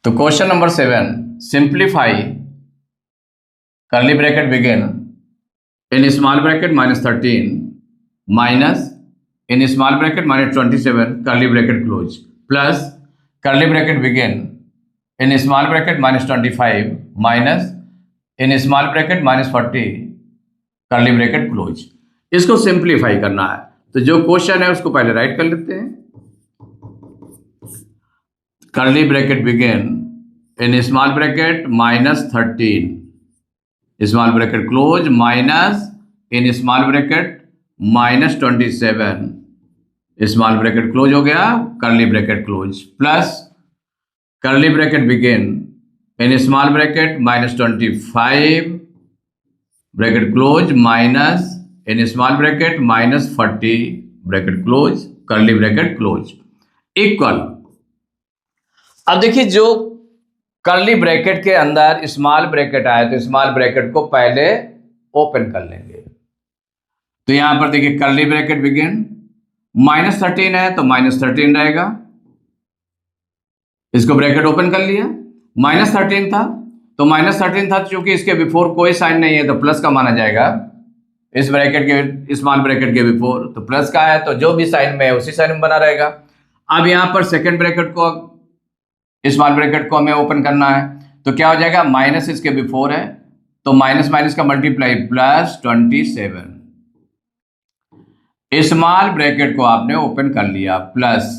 तो question number 7, simplify curly bracket begin in small bracket -13 minus in small bracket -27 curly bracket close plus curly bracket begin in small bracket -25 minus in small bracket -40 curly bracket close। इसको simplify करना है, तो जो question है उसको पहले right कर लेते हैं। Curly bracket begin in small bracket -13 small bracket close minus in small bracket -27 small bracket close हो गया, curly bracket close plus curly bracket begin in small bracket -25 bracket close minus in small bracket -40 bracket close curly bracket close equal. अब देखिए, जो curly bracket के अंदर small bracket आए तो small bracket को पहले ओपन कर लेंगे। तो यहां पर देखिए कर्ली ब्रैकेट बिगिन -13 है तो -13 रहेगा, इसको ब्रैकेट ओपन कर लिया। -13 था तो -13 था, चूंकि इसके बिफोर कोई साइन नहीं है तो प्लस का माना जाएगा। इस ब्रैकेट के स्मॉल ब्रैकेट के बिफोर तो प्लस का है, तो जो भी साइन में है उसी साइन में बना रहेगा। अब यहां पर सेकेंड ब्रैकेट को, स्मॉल ब्रैकेट को हमें ओपन करना है, तो क्या हो जाएगा, माइनस इसके बिफोर है तो माइनस माइनस का मल्टीप्लाई +27। स्मॉल ब्रैकेट को आपने ओपन कर लिया प्लस,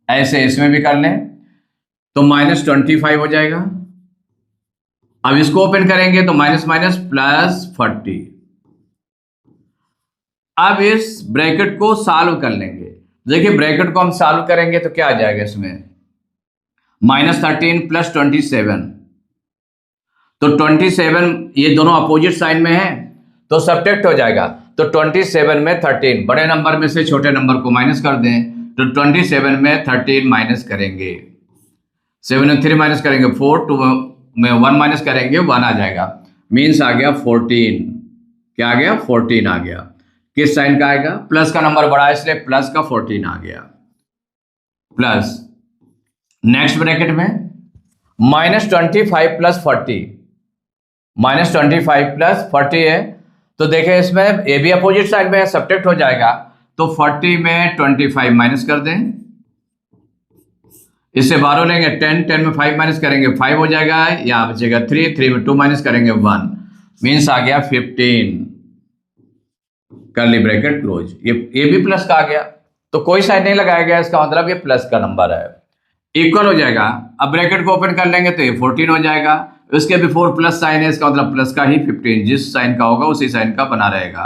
ऐसे इसमें भी कर लें तो -25 हो जाएगा। अब इसको ओपन करेंगे तो माइनस माइनस +40। अब इस ब्रैकेट को सॉल्व कर लेंगे। देखिए ब्रैकेट को हम सॉल्व करेंगे तो क्या आ जाएगा, इसमें -13 + 27, तो 27 ये दोनों अपोजिट साइन में है तो सब्ट्रैक्ट हो जाएगा। तो 27 में 13, बड़े नंबर में से छोटे नंबर को माइनस कर दें, तो 27 में 13 माइनस करेंगे, 7 में 3 माइनस करेंगे 4, 2 में 1 माइनस करेंगे 1 आ जाएगा, मीन्स आ गया 14। क्या आ गया, 14 आ गया। किस साइन का आएगा, प्लस का नंबर बड़ा है इसलिए प्लस का 14 आ गया। प्लस नेक्स्ट ब्रैकेट में -25 + 40, -25 + 40 है तो देखें इसमें ए भी अपोजिट साइड में है, सब्ट्रैक्ट हो जाएगा। तो 40 में 25 माइनस कर दें, इससे 12 लेंगे 10, 10 में 5 माइनस करेंगे 5 हो जाएगा, यहाँ बचेगा 3, 3 में 2 माइनस करेंगे 1, मीन्स आ गया 15 कर्ली ब्रैकेट क्लोज। ये भी प्लस का आ गया तो कोई साइन नहीं लगाया गया, इसका मतलब ये प्लस का नंबर है, इक्वल हो जाएगा। अब ब्रैकेट को ओपन कर लेंगे तो ये 14 हो जाएगा, उसके बिफोर प्लस साइन है, इसका मतलब प्लस का ही 15, जिस साइन का होगा उसी साइन का बना रहेगा।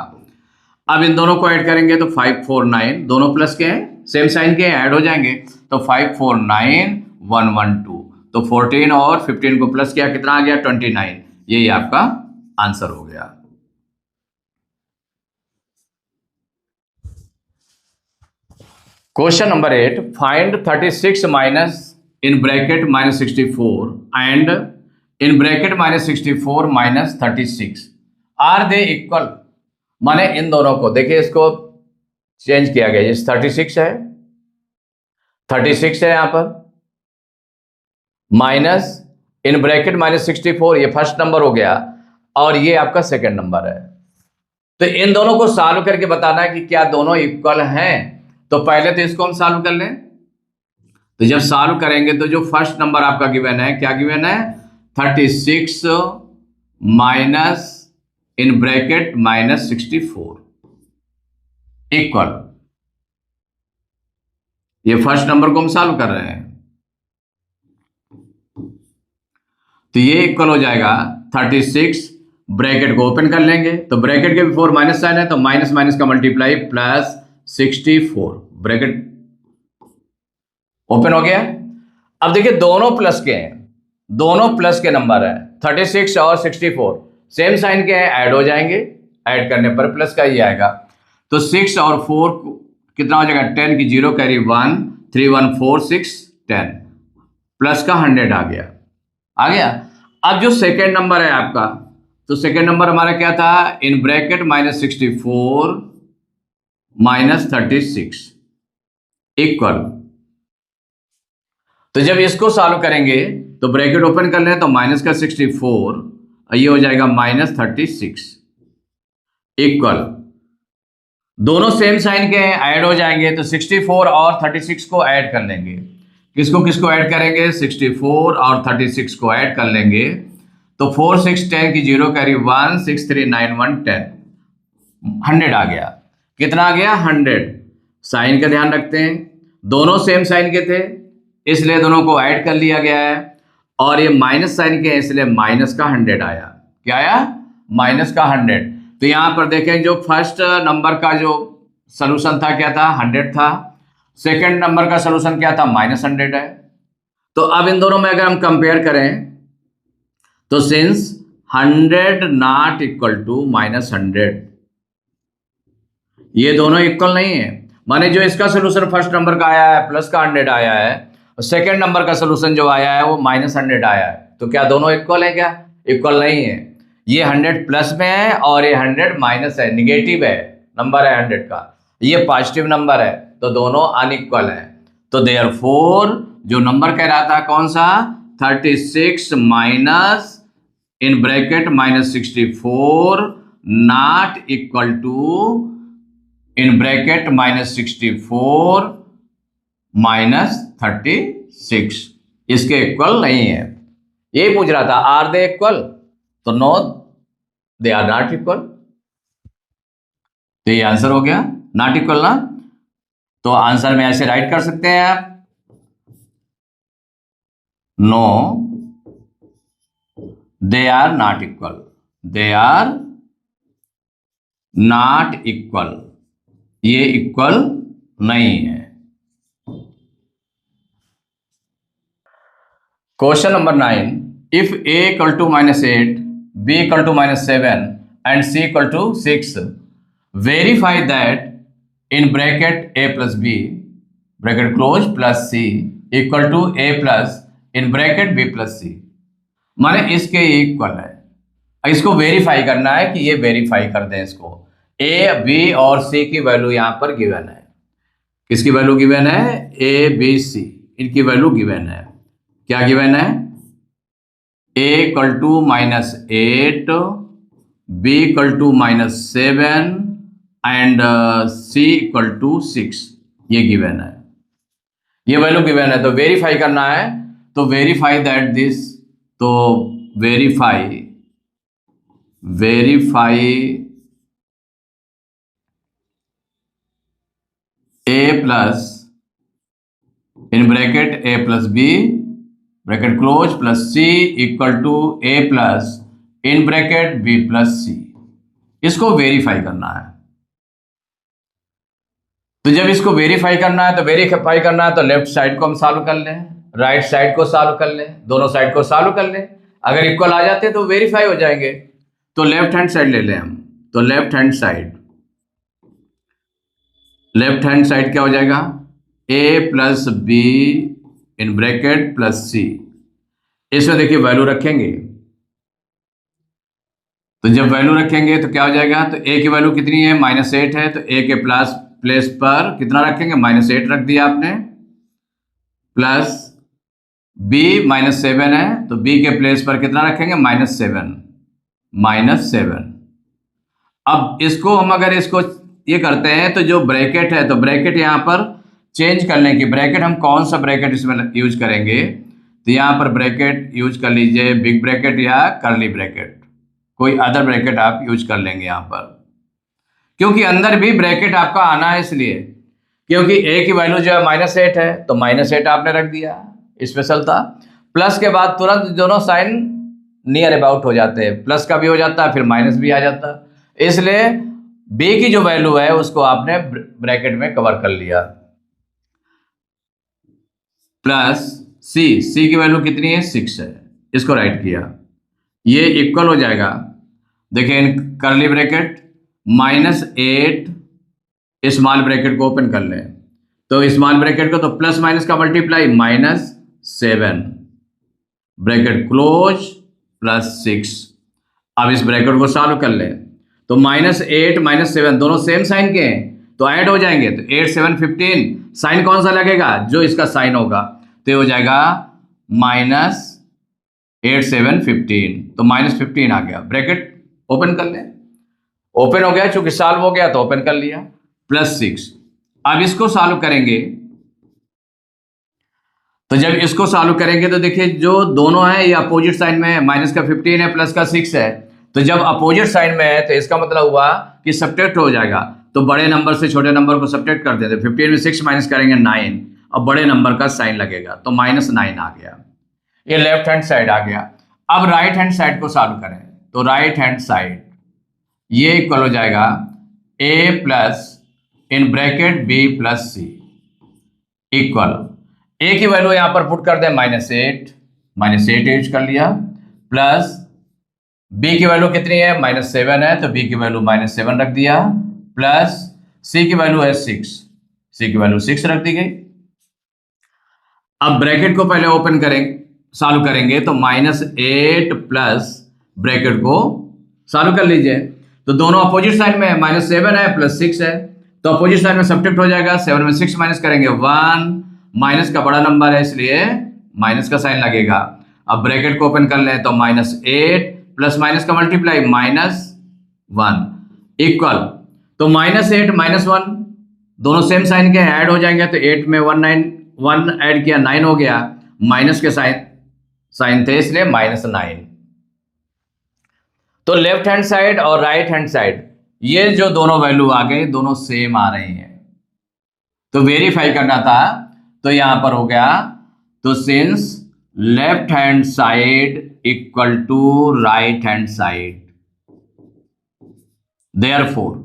अब इन दोनों को ऐड करेंगे तो 5, 4, 9 दोनों प्लस के हैं, सेम साइन के ऐड हो जाएंगे, तो 5, 4, 9, 1, 1, 2, तो 14 और 15 को प्लस किया, कितना आ गया, 29। यही आपका आंसर हो गया। Question number 8, find 36 minus in bracket -64 and in bracket -64 -36 are they equal. माने इन दोनों को देखिए, इसको चेंज किया गया, ये 36 है, 36 है यहां पर, माइनस इन ब्रैकेट -64 ये फर्स्ट नंबर हो गया और ये आपका सेकंड नंबर है। तो इन दोनों को सॉल्व करके बताना है कि क्या दोनों इक्वल हैं। तो पहले तो इसको हम सॉल्व कर लें, तो जब सॉल्व करेंगे तो जो फर्स्ट नंबर आपका गिवन है, क्या गिवन है, 36 माइनस इन ब्रैकेट -64 इक्वल, ये फर्स्ट नंबर को हम सॉल्व कर रहे हैं, तो ये इक्वल हो जाएगा 36, ब्रैकेट को ओपन कर लेंगे तो ब्रैकेट के बिफोर माइनस साइन है तो माइनस माइनस का मल्टीप्लाई +64, ब्रैकेट ओपन हो गया। अब देखिए दोनों प्लस के हैं, दोनों प्लस के नंबर हैं, 36 और 64 सेम साइन के हैं, ऐड हो जाएंगे, ऐड करने पर प्लस का ही आएगा। तो 6 और 4 कितना हो जाएगा, 10 की 0 कैरी 1, 3, 1, 4, 6, 10, प्लस का 100 आ गया, आ गया। अब जो सेकेंड नंबर है आपका, तो सेकेंड नंबर हमारा क्या था, इन ब्रैकेट -64 -36 इक्वल, तो जब इसको सॉल्व करेंगे तो ब्रैकेट ओपन कर लें तो माइनस का 64, ये हो जाएगा माइनस 36 इक्वल, दोनों सेम साइन के हैं, ऐड हो जाएंगे तो 64 और 36 को ऐड कर लेंगे। किसको किसको ऐड करेंगे? 64 और 36 को ऐड कर लेंगे तो 4 6 10 की 0 कैरी 1 6 3 9 1 10, 100 आ गया। कितना आ गया? 100। साइन का ध्यान रखते हैं, दोनों सेम साइन के थे इसलिए दोनों को ऐड कर लिया गया है, और ये माइनस साइन के हैं इसलिए माइनस का 100 आया। क्या आया? माइनस का 100। तो यहां पर देखें जो फर्स्ट नंबर का जो सॉल्यूशन था क्या था? 100 था। सेकंड नंबर का सॉल्यूशन क्या था? माइनस 100 है। तो अब इन दोनों में अगर हम कंपेयर करें तो since 100 not equal to minus 100, ये दोनों इक्वल नहीं है, माने जो इसका सोल्यूशन फर्स्ट नंबर का आया है प्लस का 100 आया है और सेकंड नंबर का सोल्यूशन जो आया है वो माइनस 100 आया है, तो क्या दोनों इक्वल है? क्या इक्वल नहीं है। ये 100 प्लस में है और ये 100 माइनस है, निगेटिव है नंबर है 100 का, ये पॉजिटिव नंबर है, तो दोनों अनइक्वल है। तो देयरफॉर जो नंबर कह रहा था कौन सा? 36 minus in bracket minus 64 not equal to in bracket minus 64 minus 36, इसके इक्वल नहीं है। यही पूछ रहा था, आर दे इक्वल? तो no, they are not equal. तो ये आंसर हो गया, नॉट इक्वल ना। तो आंसर में ऐसे राइट कर सकते हैं आप, no they are not equal, they are not equal, ये इक्वल नहीं है। Question number 9, if a equal to -8, b equal to -7 and c equal to 6, verify that in bracket a plus b bracket close plus c equal to a plus in bracket b plus c, माने इसके equal है। इसको verify करना है कि ये verify कर दें इसको। ए बी और सी की वैल्यू यहां पर गिवन है। किसकी वैल्यू गिवन है? ए बी सी, इनकी वैल्यू गिवन है। क्या गिवन है? A equal to -8, B equal to -7 and C equal to 6, ये गिवन है, ये वैल्यू गिवन है। तो वेरीफाई करना है, तो वेरीफाई दैट दिस, तो verify a plus in bracket a plus B bracket close plus c equal to a plus in bracket b plus c, इसको वेरीफाई करना है। तो जब इसको वेरीफाई करना है, तो वेरीफाई करना है तो लेफ्ट साइड को हम सॉल्व कर लें, राइट साइड को सॉल्व कर लें, दोनों साइड को सॉल्व कर लें। अगर इक्वल आ जाते तो वेरीफाई हो जाएंगे। तो लेफ्ट हैंड साइड ले लें हम, तो लेफ्ट हैंड साइड क्या हो जाएगा? a plus B in bracket plus C, इसमें देखिए वैल्यू रखेंगे, तो जब वैल्यू रखेंगे तो क्या हो जाएगा? तो a की वैल्यू कितनी है? -8 है, तो a के प्लेस पर कितना रखेंगे? -8 रख दिया आपने, प्लस b -7 है, तो b के प्लेस पर कितना रखेंगे? -7। अब इसको हम अगर इसको ये करते हैं तो जो ब्रैकेट है, तो ब्रैकेट यहाँ पर चेंज करने की, ब्रैकेट हम कौन सा ब्रैकेट इसमें यूज करेंगे? तो यहाँ पर ब्रैकेट यूज कर लीजिए बिग ब्रैकेट या कर्ली ब्रैकेट, कोई अदर ब्रैकेट आप यूज कर लेंगे यहाँ पर, क्योंकि अंदर भी ब्रैकेट आपका आना है, इसलिए क्योंकि a की वैल्यू जो है -8 है, तो -8 आपने रख दिया, स्पेशल था। प्लस के बाद तुरंत दोनों साइन नियर अबाउट हो जाते हैं, प्लस का भी हो जाता है फिर माइनस भी आ जाता है, इसलिए b की जो वैल्यू है उसको आपने ब्रैकेट में कवर कर लिया। प्लस c की वैल्यू कितनी है? 6 है, इसको राइट किया, ये इक्वल हो जाएगा। देखिए कर्ली ब्रैकेट -8 स्मॉल ब्रैकेट को ओपन कर लें, तो स्मॉल ब्रैकेट को तो प्लस माइनस का मल्टीप्लाई -7 ब्रैकेट क्लोज प्लस 6। अब इस ब्रैकेट को सॉल्व कर लें, तो -8 -7 दोनों सेम साइन के हैं तो ऐड हो जाएंगे, तो 8 7 15, साइन कौन सा लगेगा? जो इसका साइन होगा, तो ये हो जाएगा -8 7 15, तो -15 आ गया। ब्रैकेट ओपन कर ले, ओपन हो गया, चूंकि सॉल्व हो गया तो ओपन कर लिया, +6। अब इसको सॉल्व करेंगे, तो जब इसको सॉल्व करेंगे तो देखिए जो दोनों है ये अपोजिट साइन में है, माइनस का 15 है, प्लस का 6 है। तो जब अपोजिट साइन में है तो इसका मतलब हुआ कि सब्ट्रैक्ट हो जाएगा, तो बड़े नंबर से छोटे नंबर को सब्ट्रैक्ट कर देते। 15 में 6 माइनस करेंगे 9, अब बड़े नंबर का साइन लगेगा, तो -9 आ गया। ये लेफ्ट हैंड साइड आ गया। अब राइट हैंड साइड को सॉल्व करें, तो राइट हैंड साइड ये इक्वल हो जाएगा a plus in bracket b plus c equal, a की वैल्यू यहां पर पुट कर दें -8 यूज कर लिया, प्लस b की वैल्यू कितनी है, -7 है, तो b की वैल्यू -7 रख दिया, प्लस c की वैल्यू है 6, c की वैल्यू 6 रख दी गई। अब ब्रैकेट को पहले ओपन करेंगे, सॉल्व करेंगे, तो -8 प्लस ब्रैकेट को सॉल्व कर लीजिए, तो दोनों अपोजिट साइड में है, -7 है प्लस 6 है, तो अपोजिट साइड में सब्ट्रैक्ट हो जाएगा। 7 में 6 माइनस करेंगे 1, माइनस का बड़ा नंबर है इसलिए माइनस का साइन लगेगा। अब ब्रैकेट को ओपन कर लें, तो -8 प्लस माइनस का मल्टीप्लाई -1 इक्वल, तो -8 -1 दोनों सेम साइन के ऐड हो जाएंगे, तो 8 में 1 ऐड किया 9 हो गया, माइनस के साइन थे इसलिए -9। तो लेफ्ट हैंड साइड और राइट हैंड साइड ये जो दोनों वैल्यू आ गए दोनों सेम आ रही हैं, तो वेरीफाई करना था, तो यहां पर हो गया, तो since left hand side equal to right hand side, therefore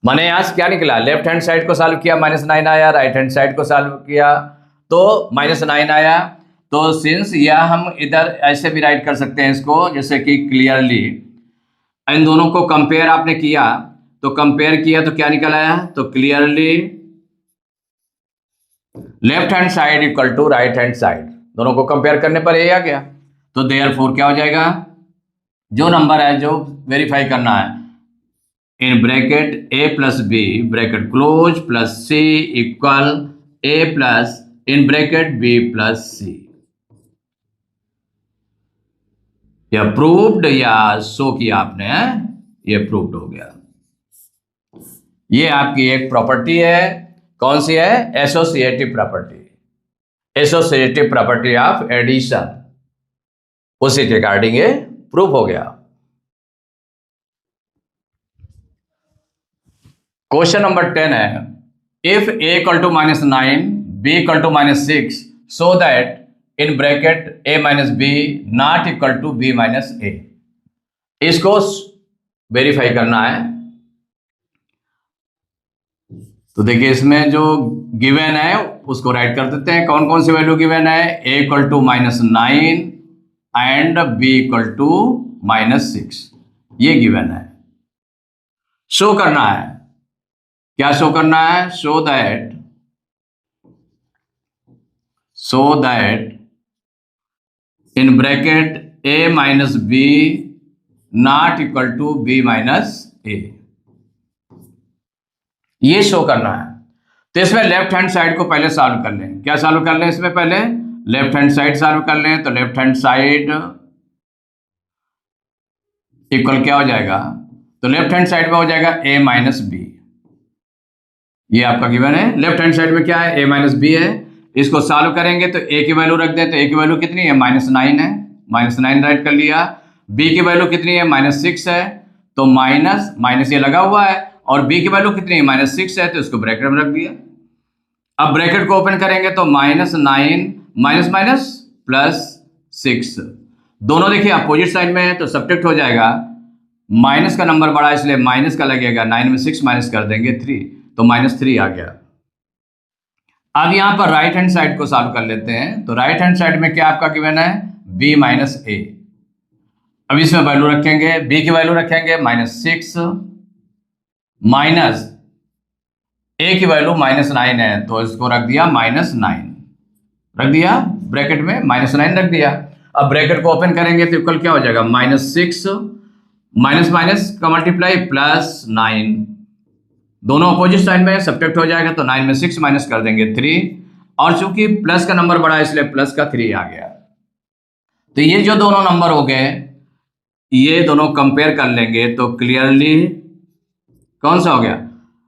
माने आज क्या निकला, लेफ्ट हैंड साइड को सॉल्व किया -9 आया, राइट हैंड साइड को सॉल्व किया तो -9 आया। तो सिंस यह हम इधर ऐसे भी राइट कर सकते हैं इसको, जैसे कि क्लियरली इन दोनों को कंपेयर आपने किया, तो कंपेयर किया तो क्या निकल आया, तो clearly left hand side equal to right hand side, दोनों को कंपेयर करने पर ये आ गया। तो देयरफॉर क्या हो जाएगा, जो नंबर है जो वेरीफाई करना है, इन bracket a plus b bracket close plus c equal a plus in bracket b plus c, यह प्रूव्ड या शो किया आपने, ये प्रूव्ड हो गया। ये आपकी एक प्रॉपर्टी है, कौन सी है, associative property, associative property of addition, उसी के अकॉर्डिंग ये प्रूव हो गया। क्वेश्चन नंबर 10 है, if a equal to -9 b equal to -6 so that in bracket a minus B not equal to b minus A, इसको वेरीफाई करना है। तो देखिए इसमें जो गिवन है उसको राइट कर देते हैं, कौन कौन सी वैल्यू गिवन है, a equal to -9 and b equal to -6, ये गिवन है। शो करना है, क्या शो करना है, show that in bracket a minus B not equal to b minus A, ये शो करना है। तो इसमें लेफ्ट हैंड साइड को पहले सॉल्व कर लें, क्या सॉल्व कर लें, इसमें पहले लेफ्ट हैंड साइड सॉल्व कर लें, तो लेफ्ट हैंड साइड इक्वल क्या हो जाएगा, तो लेफ्ट हैंड साइड में हो जाएगा a माइनस बी, ये आपका गिवन है। लेफ्ट हैंड साइड में क्या है, a माइनस बी है, इसको सॉल्व करेंगे तो a की वैल्यू रख दें, तो a की वैल्यू कितनी है, -9 है, -9 राइट कर लिया। b की वैल्यू कितनी है, -6 है, तो माइनस ये लगा हुआ है, और b की वैल्यू कितनी है, -6 है, तो इसको ब्रैकेट में रख दिया। अब ब्रैकेट को ओपन करेंगे तो -9 माइनस माइनस +6, दोनों देखिए अपोजिट साइड में है तो सब्ट्रैक्ट हो जाएगा, माइनस का नंबर बड़ा इसलिए माइनस का लगेगा, 9 में 6 माइनस कर देंगे 3, तो -3 आ गया। अब यहां पर राइट हैंड साइड को सॉल्व कर लेते हैं, तो राइट हैंड साइड में क्या आपका गिवन है, b माइनस ए। अब इसमें वैल्यू रखेंगे, b की वैल्यू रखेंगे -6 माइनस a की वैल्यू -9 है, तो इसको रख दिया -9 रख दिया, ब्रैकेट में -9 रख दिया। अब ब्रैकेट को ओपन करेंगे तो इक्वल क्या हो जाएगा, -6 माइनस माइनस का मल्टीप्लाई +9, दोनों अपोजिट साइड में सब्ट्रैक्ट हो जाएगा, तो 9 में 6 माइनस कर देंगे 3, और चूंकि प्लस का नंबर बड़ा इसलिए प्लस का 3 आ गया। तो ये जो दोनों नंबर हो गए ये दोनों कंपेयर कर लेंगे तो क्लियरली कौन सा हो गया,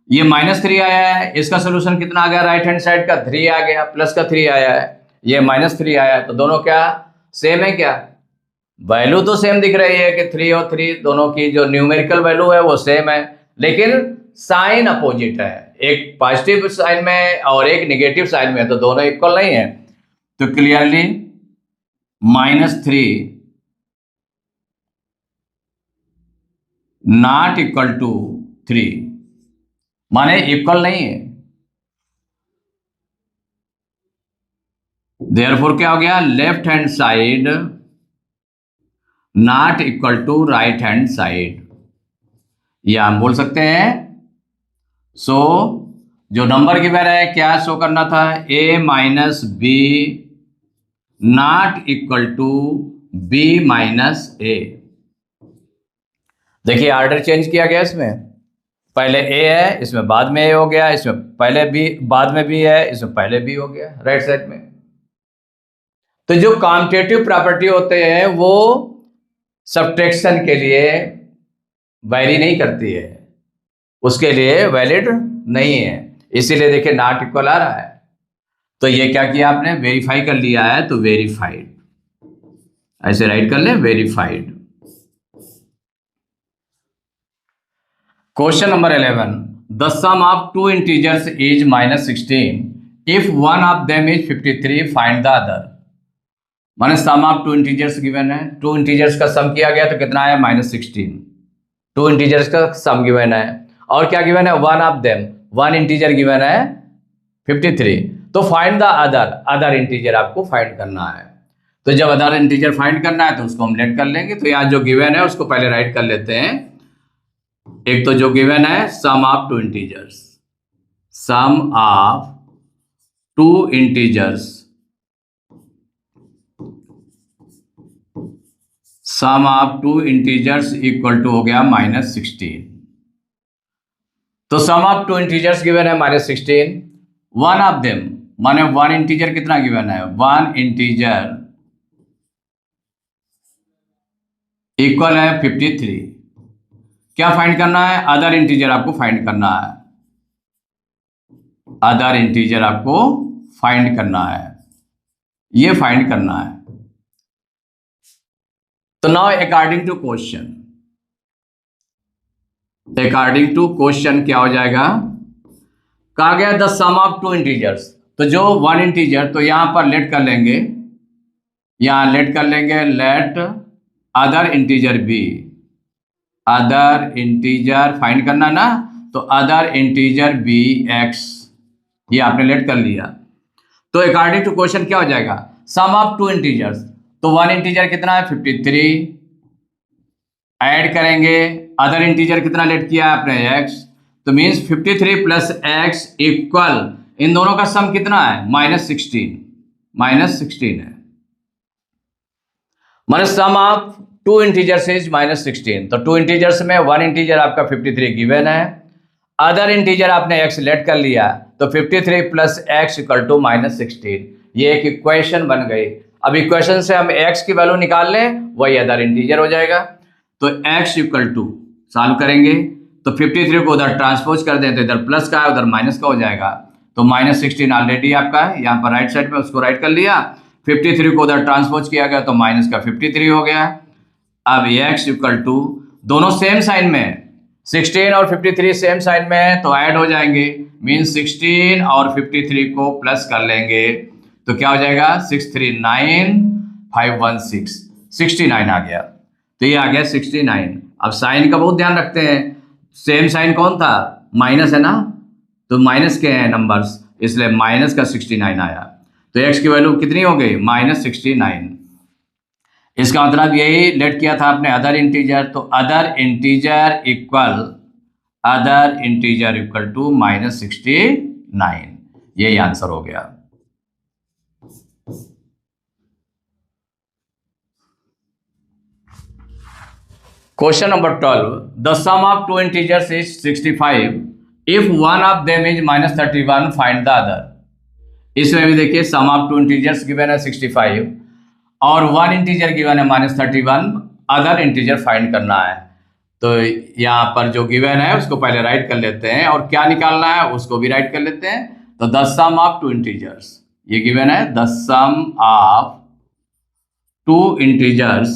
ये -3 आया है, इसका सोल्यूशन कितना आ गया, राइट हैंड साइड का 3 आ गया, प्लस का 3 आया है, ये -3 आया है, तो दोनों क्या सेम है, क्या वैल्यू तो सेम दिख रही है कि 3 और 3 दोनों की जो न्यूमेरिकल वैल्यू है वो सेम है, लेकिन साइन अपोजिट है, एक पॉजिटिव साइन में और एक नेगेटिव साइन में, तो दोनों इक्वल नहीं है। तो क्लियरली -3 नॉट इक्वल टू 3 माने इक्वल नहीं है। देयरफॉर क्या हो गया, left hand side not equal to right hand side, या हम बोल सकते हैं सो जो नंबर गिवन है क्या शो करना था, a minus B not equal to b minus A. देखिए ऑर्डर चेंज किया गया, इसमें पहले a है, इसमें बाद में a हो गया, इसमें पहले b बाद में b है, इसमें पहले b हो गया राइट साइड में। तो जो कॉम्पिटिटिव प्रॉपर्टी होते हैं वो सब्ट्रैक्शन के लिए वैरी नहीं करती है, उसके लिए वैलिड नहीं है, इसीलिए देखिए नॉट इक्वल आ रहा है। तो ये क्या किया आपने, वेरीफाई कर लिया है, तो वेरीफाइड ऐसे राइट कर ले, verified. Question number 11, the sum of two integers is -16 if one of them is 53 find the other. माने sum of two integers given है, टू इंटीजर्स का सम किया गया तो कितना आया -16, टू इंटीजर्स का सम गिवन है, और क्या गिवन है, one of them, one integer given है 53, तो find the other, other integer आपको फाइंड करना है। तो जब अदर इंटीजर फाइंड करना है तो उसको हम लेट कर लेंगे, तो यहाँ जो गिवन है उसको पहले राइट कर लेते हैं। एक तो जो गिवन है sum of two integers, sum of two integers, sum of two integers equal to हो गया -16। तो sum of two integers given है -16, वन ऑफ देम माने वन इंटीजर कितना गिवन है, वन इंटीजर इक्वल है 53। क्या फाइंड करना है, अदर इंटीजर आपको फाइंड करना है, अदर इंटीजर आपको फाइंड करना है, ये फाइंड करना है। तो now according to question, according to question क्या हो जाएगा, कहा गया the sum of two integers, तो जो वन इंटीजर, तो यहां पर लेट कर लेंगे, यहां लेट कर लेंगे, let other integer B, other integer find करना ना, तो अदर इंटीजर बी एक्स, ये आपने लेट कर लिया। तो अकॉर्डिंग टू क्वेश्चन क्या हो जाएगा, सम ऑफ टू इंटीजर्स, तो वन इंटीजर कितना है 53, ऐड करेंगे अदर इंटीजर कितना लेट किया है आपने x, तो मीन्स 53 प्लस x इक्वल, इन दोनों का सम कितना है -16, -16 है, माने sum of two integers is -16। तो टू इंटीजर्स में वन इंटीजर आपका 53 गिवन है, अदर इंटीजर आपने x लेट कर लिया, तो 53 प्लस x इक्वल टू -16, ये एक इक्वेशन बन गई। अब इक्वेशन से हम x की वैल्यू निकाल लें, वही अदर इंटीजर हो जाएगा, तो x इक्वल टू सॉल्व करेंगे, तो 53 को उधर ट्रांसपोज कर दें तो इधर प्लस का है उधर माइनस का हो जाएगा, तो -16 ऑलरेडी आपका है यहाँ पर राइट साइड में, उसको राइट कर लिया, 53 को उधर ट्रांसपोज किया गया तो माइनस का 53 हो गया। अब x इक्वल टू, दोनों सेम साइन में, 16 और 53 सेम साइन में है तो ऐड हो जाएंगे, मीन्स 16 और 53 को प्लस कर लेंगे, तो क्या हो जाएगा 639 516, 69 आ गया, तो ये आ गया 69। अब साइन का बहुत ध्यान रखते हैं, सेम साइन कौन था, माइनस है ना, तो माइनस के हैं नंबर्स, इसलिए माइनस का 69 आया, तो x की वैल्यू कितनी हो गई -69। इसका मतलब यही लेट किया था आपने अदर इंटीजर, तो other integer equal, other integer equal to -69, यही आंसर हो गया। Question number 12, the sum of two integers is 65 if one of them is -31 find the other. इसमें भी देखिए sum of two integers given है 65 और one integer given है -31, other integer find करना है। तो यहाँ पर जो गिवन है उसको पहले राइट कर लेते हैं और क्या निकालना है उसको भी राइट कर लेते हैं। तो the sum of two integers, ये गिवन है the sum of two integers,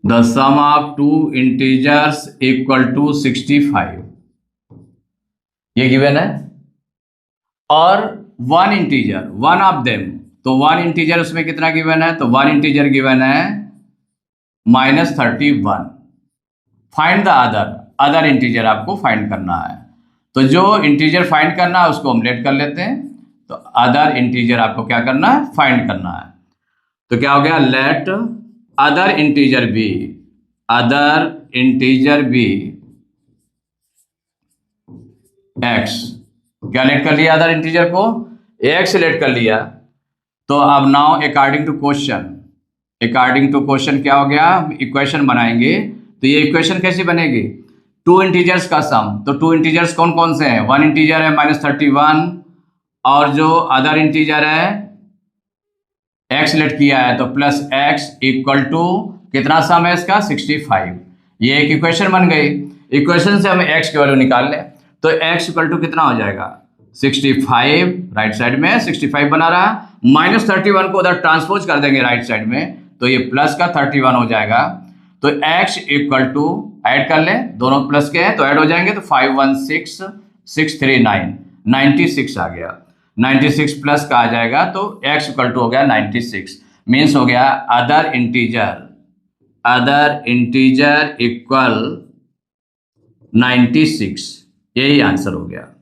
the sum of two integers equal to 65, ये गिवन है। और one integer, one of them, तो वन इंटीजर उसमें कितना गिवन है, तो वन इंटीजर गिवन है -31। Find the other, other integer आपको फाइंड करना है। तो जो इंटीजर फाइंड करना है उसको हम लेट कर लेते हैं। तो अदर इंटीजर आपको क्या करना है, फाइंड करना है। तो क्या हो गया, let other integer B, other integer b x. क्या लेट कर लिया अदर इंटीजर को, एक्स लेट कर लिया। तो अब now according to question, according to question क्या हो गया, इक्वेशन बनाएंगे। तो ये इक्वेशन कैसी बनेगी, टू इंटीजर्स का सम। तो टू इंटीजर्स कौन कौन से हैं, वन इंटीजर है -31 और जो अदर इंटीजर है एक्स लेट किया है तो प्लस एक्स इक्वल टू कितना सम है इसका 65। ये एक इक्वेशन बन गई। इक्वेशन से हम एक्स की वैल्यू निकाल लें तो एक्स इक्वल टू कितना हो जाएगा 65, राइट साइड में 65 बना रहा, -31 को उधर ट्रांसपोज कर देंगे राइट साइड में तो ये प्लस का 31 हो जाएगा। तो x इक्वल टू ऐड कर लें, दोनों प्लस के हैं तो ऐड हो जाएंगे। तो 516639 96 आ गया, 96 प्लस का आ जाएगा तो x इक्वल टू हो गया 96। मीन्स हो गया अदर इंटीजर इक्वल 96, यही आंसर हो गया।